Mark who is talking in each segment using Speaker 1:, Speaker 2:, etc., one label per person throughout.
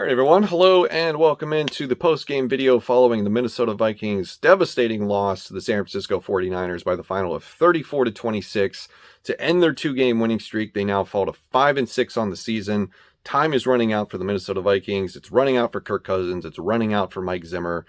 Speaker 1: All right, everyone. Hello and welcome into the post-game video following the Minnesota Vikings' devastating loss to the San Francisco 49ers by the final of 34-26 to end their two-game winning streak. They now fall to 5-6 on the season. Time is running out for the Minnesota Vikings. It's running out for Kirk Cousins. It's running out for Mike Zimmer.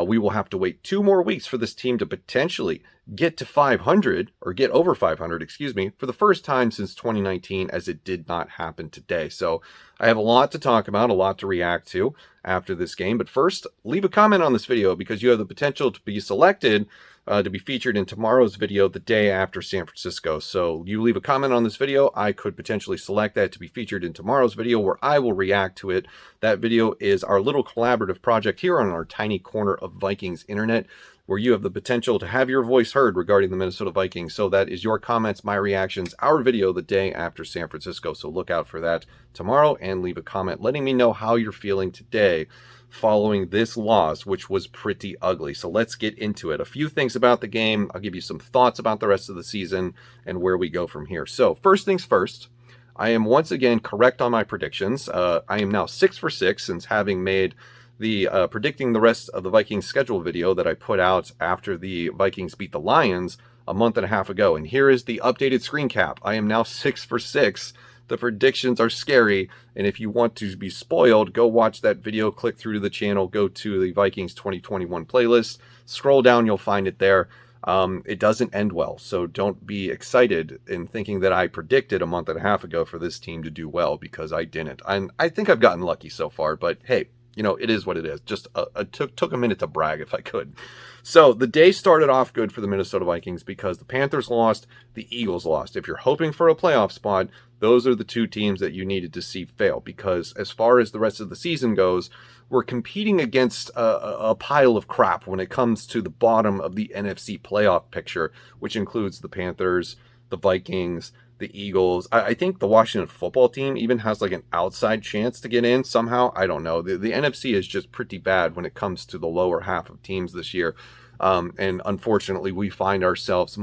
Speaker 1: We will have to wait 2 more weeks for this team to potentially get to 500 or get over 500, excuse me, for the first time since 2019, as it did not happen today. So I have a lot to talk about, a lot to react to after this game. But first, leave a comment on this video because you have the potential to be selected to be featured in tomorrow's video the day after San Francisco. So you leave a comment on this video, I could potentially select that to be featured in tomorrow's video where I will react to it. That video is our little collaborative project here on our tiny corner of Vikings internet, where you have the potential to have your voice heard regarding the Minnesota Vikings. So that is your comments, my reactions, our video the day after San Francisco. So look out for that tomorrow and leave a comment letting me know how you're feeling today following this loss, which was pretty ugly. So let's get into it. A few things about the game. I'll give you some thoughts about the rest of the season and where we go from here. So first things first, I am once again correct on my predictions. I am now 6 for 6 since having made the predicting the rest of the Vikings schedule video that I put out after the Vikings beat the Lions a month and a half ago. And here is the updated screen cap. I am now 6 for 6. The predictions are scary, and if you want to be spoiled, go watch that video, click through to the channel, go to the Vikings 2021 playlist, scroll down, you'll find it there. It doesn't end well, so don't be excited in thinking that I predicted a month and a half ago for this team to do well, because I didn't. I think I've gotten lucky so far, but hey, you know, it is what it is. Just took a minute to brag if I could. So the day started off good for the Minnesota Vikings because the Panthers lost, the Eagles lost. If you're hoping for a playoff spot, those are the two teams that you needed to see fail, because as far as the rest of the season goes, we're competing against a pile of crap when it comes to the bottom of the NFC playoff picture, which includes the Panthers, the Vikings, the Eagles. I think the Washington football team even has like an outside chance to get in somehow. I don't know. The NFC is just pretty bad when it comes to the lower half of teams this year. And unfortunately, we find ourselves,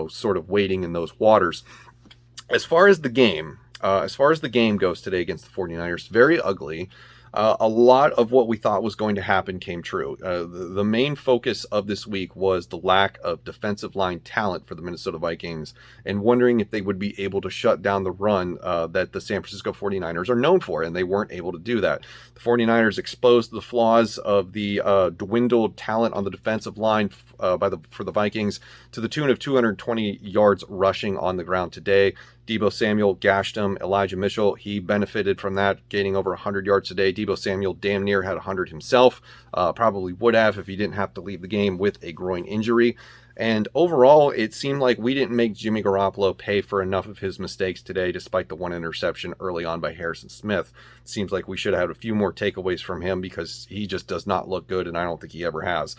Speaker 1: sort of wading in those waters. As far as the game goes today against the 49ers, very ugly. A lot of what we thought was going to happen came true. The main focus of this week was the lack of defensive line talent for the Minnesota Vikings and wondering if they would be able to shut down the run that the San Francisco 49ers are known for, and they weren't able to do that. The 49ers exposed the flaws of the dwindled talent on the defensive line for the Vikings to the tune of 220 yards rushing on the ground today. Deebo Samuel gashed him. Elijah Mitchell, he benefited from that, gaining over 100 yards today. Deebo Samuel damn near had 100 himself. Probably would have if he didn't have to leave the game with a groin injury. And overall, it seemed like we didn't make Jimmy Garoppolo pay for enough of his mistakes today, despite the one interception early on by Harrison Smith. It seems like we should have had a few more takeaways from him because he just does not look good, and I don't think he ever has.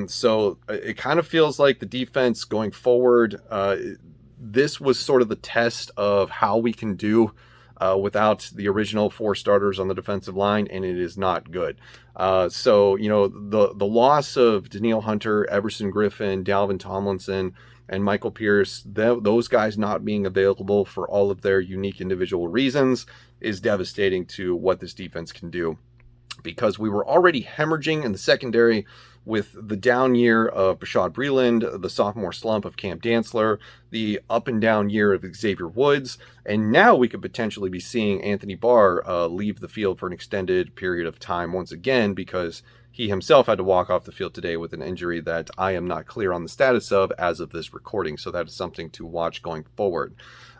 Speaker 1: So it kind of feels like the defense going forward, this was sort of the test of how we can do without the original 4 starters on the defensive line, and it is not good. So, you know, the loss of Danielle Hunter, Everson Griffin, Dalvin Tomlinson, and Michael Pierce, those guys not being available for all of their unique individual reasons is devastating to what this defense can do, because we were already hemorrhaging in the secondary with the down year of Bashaud Breeland, the sophomore slump of Cam Dantzler, the up and down year of Xavier Woods, and now we could potentially be seeing Anthony Barr leave the field for an extended period of time once again, because he himself had to walk off the field today with an injury that I am not clear on the status of as of this recording, so that is something to watch going forward.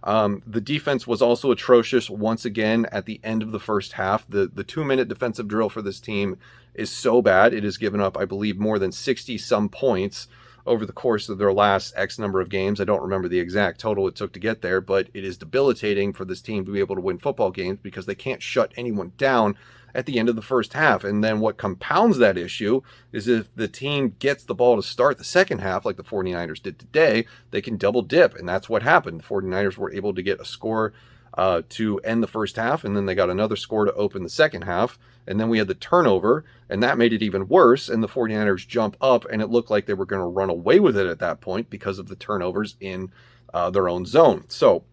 Speaker 1: The defense was also atrocious once again at the end of the first half. The 2-minute defensive drill for this team is so bad. It has given up, I believe, more than 60-some points over the course of their last X number of games. I don't remember the exact total it took to get there, but it is debilitating for this team to be able to win football games because they can't shut anyone down at the end of the first half. And then what compounds that issue is if the team gets the ball to start the second half, like the 49ers did today, they can double dip. And that's what happened. The 49ers were able to get a score to end the first half, and then they got another score to open the second half. And then we had the turnover, and that made it even worse. And the 49ers jump up, and it looked like they were going to run away with it at that point because of the turnovers in their own zone. So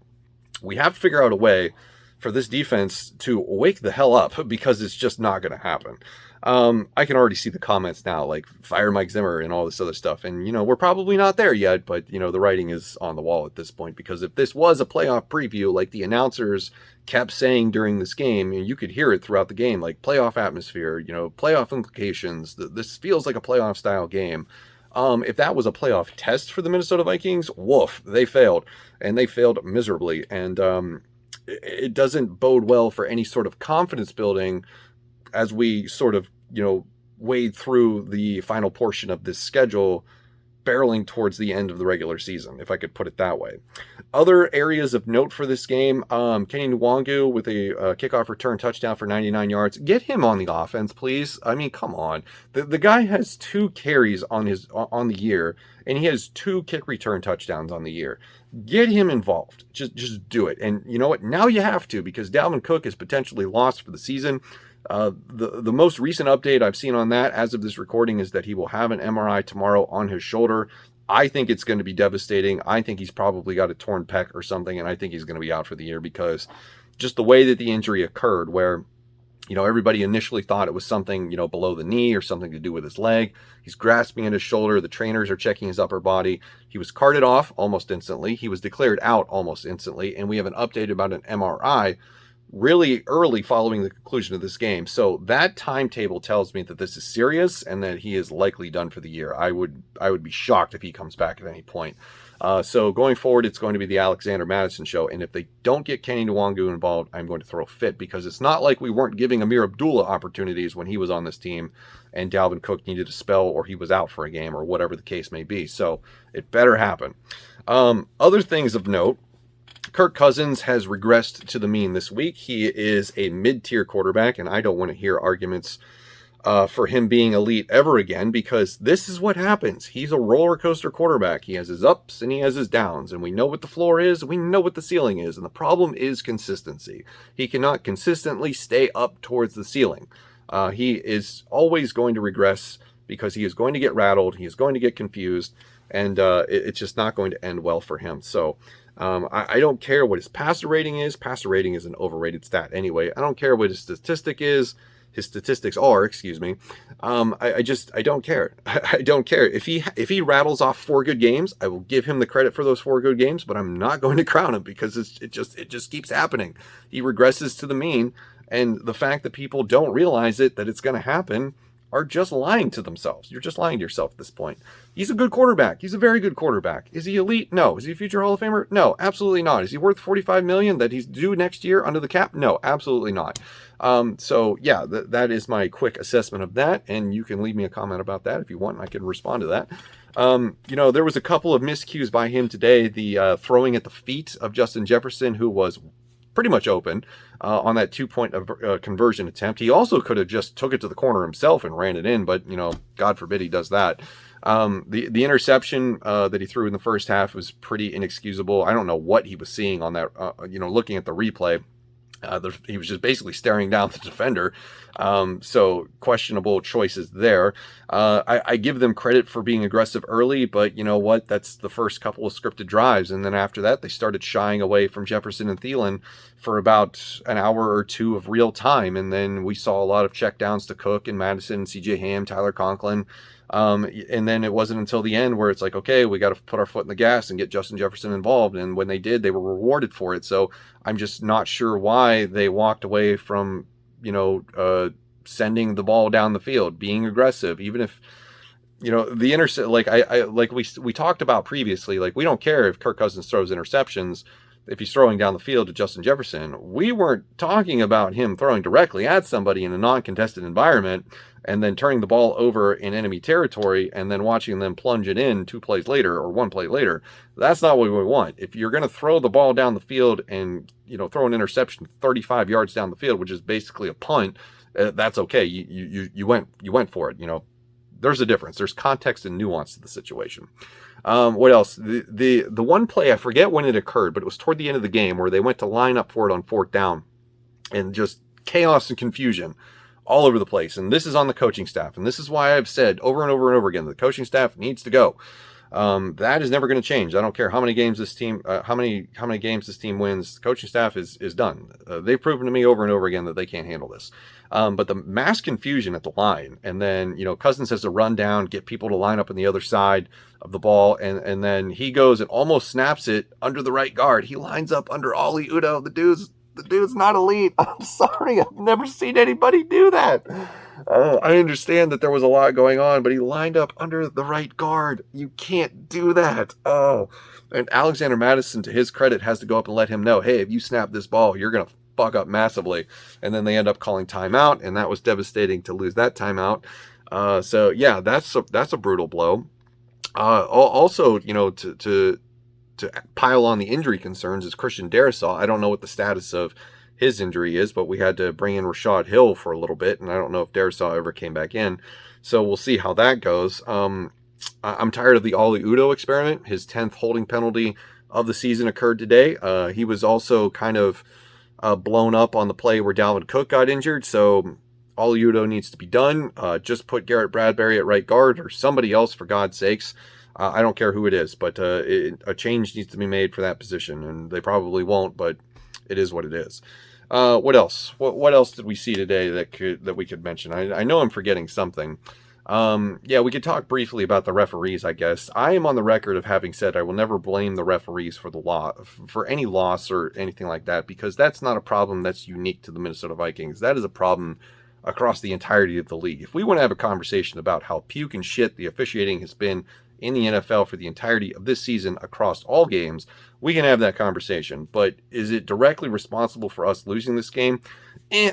Speaker 1: we have to figure out a way for this defense to wake the hell up, because it's just not going to happen. I can already see the comments now, like fire Mike Zimmer and all this other stuff. And, we're probably not there yet, but, the writing is on the wall at this point, because if this was a playoff preview, like the announcers kept saying during this game, you could hear it throughout the game, like playoff atmosphere, playoff implications. This feels like a playoff style game. If that was a playoff test for the Minnesota Vikings, woof, they failed, and they failed miserably. And, it doesn't bode well for any sort of confidence building as we sort of, wade through the final portion of this schedule, barreling towards the end of the regular season, if I could put it that way. Other areas of note for this game, Kenny Nwangu with a kickoff return touchdown for 99 yards. Get him on the offense, please. I mean, come on. The guy has 2 carries on the year, and he has 2 kick return touchdowns on the year. Get him involved. Just do it. And you know what? Now you have to, because Dalvin Cook is potentially lost for the season. The most recent update I've seen on that as of this recording is that he will have an MRI tomorrow on his shoulder. I think it's going to be devastating. I think he's probably got a torn pec or something, and I think he's going to be out for the year, because just the way that the injury occurred, where everybody initially thought it was something, below the knee or something to do with his leg. He's grasping at his shoulder. The trainers are checking his upper body. He was carted off almost instantly. He was declared out almost instantly. And we have an update about an MRI really early following the conclusion of this game. So that timetable tells me that this is serious and that he is likely done for the year. I would be shocked if he comes back at any point. So going forward, it's going to be the Alexander Madison show. And if they don't get Kenny Nwangu involved, I'm going to throw a fit, because it's not like we weren't giving Amir Abdullah opportunities when he was on this team and Dalvin Cook needed a spell, or he was out for a game, or whatever the case may be. So it better happen. Other things of note, Kirk Cousins has regressed to the mean this week. He is a mid-tier quarterback, and I don't want to hear arguments for him being elite ever again, because this is what happens. He's a roller coaster quarterback. He has his ups and he has his downs, and we know what the floor is, we know what the ceiling is, and the problem is consistency. He cannot consistently stay up towards the ceiling. He is always going to regress, because he is going to get rattled, he is going to get confused, and it's just not going to end well for him. So I don't care what his passer rating is. Passer rating is an overrated stat anyway. I don't care what his statistics are, excuse me. I don't care. I don't care. If he rattles off 4 good games, I will give him the credit for those 4 good games, but I'm not going to crown him, because it just keeps happening. He regresses to the mean, and the fact that people don't realize that it's going to happen are just lying to themselves. You're just lying to yourself at this point. He's a good quarterback. He's a very good quarterback. Is he elite? No. Is he a future Hall of Famer? No, absolutely not. Is he worth $45 million that he's due next year under the cap? No, absolutely not. So yeah, that is my quick assessment of that. And you can leave me a comment about that if you want. I can respond to that. There was a couple of miscues by him today. The throwing at the feet of Justin Jefferson, who was pretty much open on that 2-point conversion attempt. He also could have just took it to the corner himself and ran it in, but God forbid he does that. The interception that he threw in the first half was pretty inexcusable. I don't know what he was seeing on that, looking at the replay. He was just basically staring down the defender. So questionable choices there. I give them credit for being aggressive early, but you know what? That's the first couple of scripted drives. And then after that, they started shying away from Jefferson and Thielen for about an hour or 2 of real time. And then we saw a lot of checkdowns to Cook and Madison, CJ Ham, Tyler Conklin. And then it wasn't until the end where it's like, okay, we got to put our foot in the gas and get Justin Jefferson involved. And when they did, they were rewarded for it. So I'm just not sure why they walked away from, sending the ball down the field, being aggressive, even if, the intercept, like we talked about previously, like we don't care if Kirk Cousins throws interceptions if he's throwing down the field to Justin Jefferson. We weren't talking about him throwing directly at somebody in a non-contested environment and then turning the ball over in enemy territory and then watching them plunge it in 2 plays later or 1 play later. That's not what we want. If you're going to throw the ball down the field and, throw an interception 35 yards down the field, which is basically a punt, that's okay. You went for it. There's a difference. There's context and nuance to the situation. What else? The one play, I forget when it occurred, but it was toward the end of the game where they went to line up for it on 4th down, and just chaos and confusion all over the place. And this is on the coaching staff. And this is why I've said over and over and over again, the coaching staff needs to go. That is never going to change. I don't care how many games this team, how many games this team wins. The coaching staff is done. They've proven to me over and over again that they can't handle this. But the mass confusion at the line, and then Cousins has to run down, get people to line up on the other side of the ball, and then he goes and almost snaps it under the right guard. He lines up under Oli Udoh. The dude's not elite. I'm sorry, I've never seen anybody do that. I understand that there was a lot going on, but he lined up under the right guard. You can't do that. Oh, and Alexander Mattison, to his credit, has to go up and let him know, hey, if you snap this ball, you're going to fuck up massively. And then they end up calling timeout, and that was devastating to lose that timeout. So yeah, that's a brutal blow. Also, to pile on the injury concerns is Christian Darrisaw. I don't know what the status of his injury is, but we had to bring in Rashad Hill for a little bit, and I don't know if Darrisaw ever came back in. So we'll see how that goes. I'm tired of the Oli Udoh experiment. His 10th holding penalty of the season occurred today. He was also kind of blown up on the play where Dalvin Cook got injured, so Oli Udoh needs to be done. Just put Garrett Bradbury at right guard or somebody else, for God's sakes. I don't care who it is, but a change needs to be made for that position, and they probably won't, but it is what it is. What else? What else did we see today that we could mention? I know I'm forgetting something. Yeah, we could talk briefly about the referees, I guess. I am on the record of having said I will never blame the referees for any loss or anything like that, because that's not a problem that's unique to the Minnesota Vikings. That is a problem across the entirety of the league. If we want to have a conversation about how puke and shit the officiating has been in the NFL for the entirety of this season across all games, we can have that conversation. But is it directly responsible for us losing this game?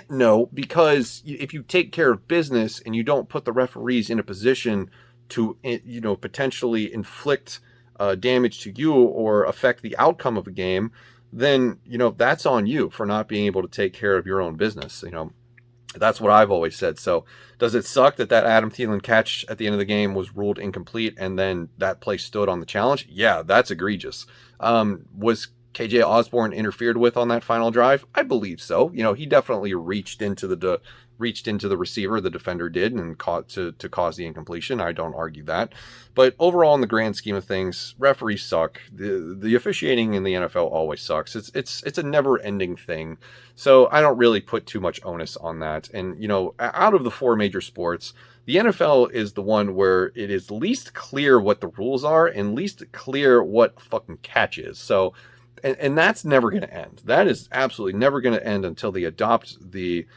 Speaker 1: No, because if you take care of business and you don't put the referees in a position to, potentially inflict damage to you or affect the outcome of a game, then, that's on you for not being able to take care of your own business. That's what I've always said. So does it suck that Adam Thielen catch at the end of the game was ruled incomplete and then that play stood on the challenge? Yeah, that's egregious. Was KJ Osborne interfered with on that final drive? I believe so. He definitely reached into the receiver, the defender did, and caught to cause the incompletion. I don't argue that. But overall, in the grand scheme of things, referees suck. The officiating in the NFL always sucks. It's a never-ending thing. So I don't really put too much onus on that. And, out of the four major sports, the NFL is the one where it is least clear what the rules are and least clear what fucking catch is. So, and that's never going to end. That is absolutely never going to end until they adopt the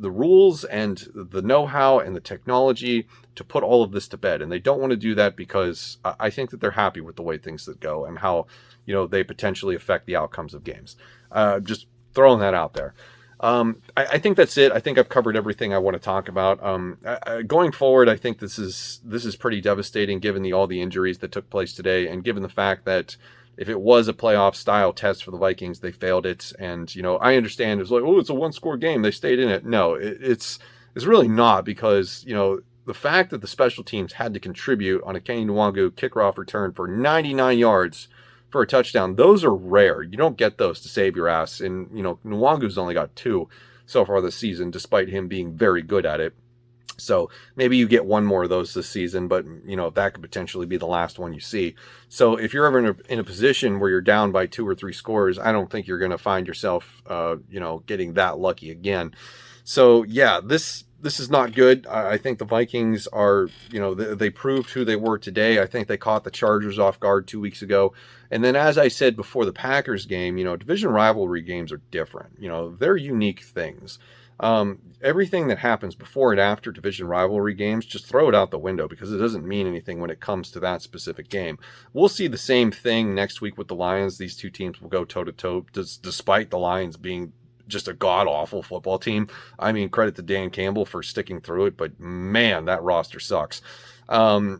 Speaker 1: rules and the know-how and the technology to put all of this to bed. And they don't want to do that because I think that they're happy with the way things that go and how, they potentially affect the outcomes of games. Just throwing that out there. I think that's it. I think I've covered everything I want to talk about. Going forward, I think this is pretty devastating given all the injuries that took place today, and given the fact that if it was a playoff style test for the Vikings, they failed it. And, I understand it's like, oh, it's a one-score game, they stayed in it. No, it's really not, because, the fact that the special teams had to contribute on a Kenny Nwangu kickoff return for 99 yards for a touchdown, those are rare. You don't get those to save your ass. And, Nwangu's only got 2 so far this season, despite him being very good at it. So maybe you get one more of those this season, but that could potentially be the last one you see. So if you're ever in a position where you're down by 2 or 3 scores, I don't think you're going to find yourself, getting that lucky again. So yeah, this is not good. I think the Vikings are, they proved who they were today. I think they caught the Chargers off guard 2 weeks ago. And then, as I said before the Packers game, division rivalry games are different. They're unique things. Everything that happens before and after division rivalry games, just throw it out the window, because it doesn't mean anything when it comes to that specific game. We'll see the same thing next week with the Lions. These two teams will go toe-to-toe, despite the Lions being just a god-awful football team. I mean, credit to Dan Campbell for sticking through it, but man, that roster sucks. Boy,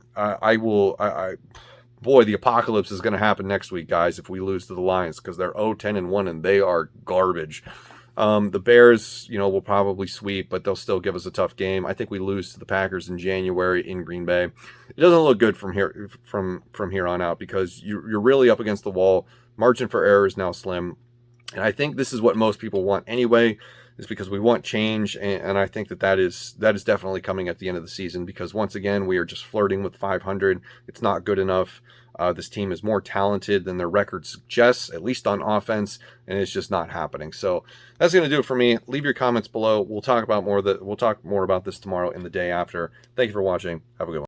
Speaker 1: the apocalypse is going to happen next week, guys, if we lose to the Lions, because they're 0-10-1 and they are garbage. The Bears, will probably sweep, but they'll still give us a tough game. I think we lose to the Packers in January in Green Bay. It doesn't look good from here on out, because you're really up against the wall. Margin for error is now slim. And I think this is what most people want anyway. is because we want change, and I think that is definitely coming at the end of the season, because once again we are just flirting with 500. It's not good enough. This team is more talented than their record suggests, at least on offense, and it's just not happening. So that's going to do it for me. Leave your comments below. We'll talk more about this tomorrow and the day after. Thank you for watching. Have a good one.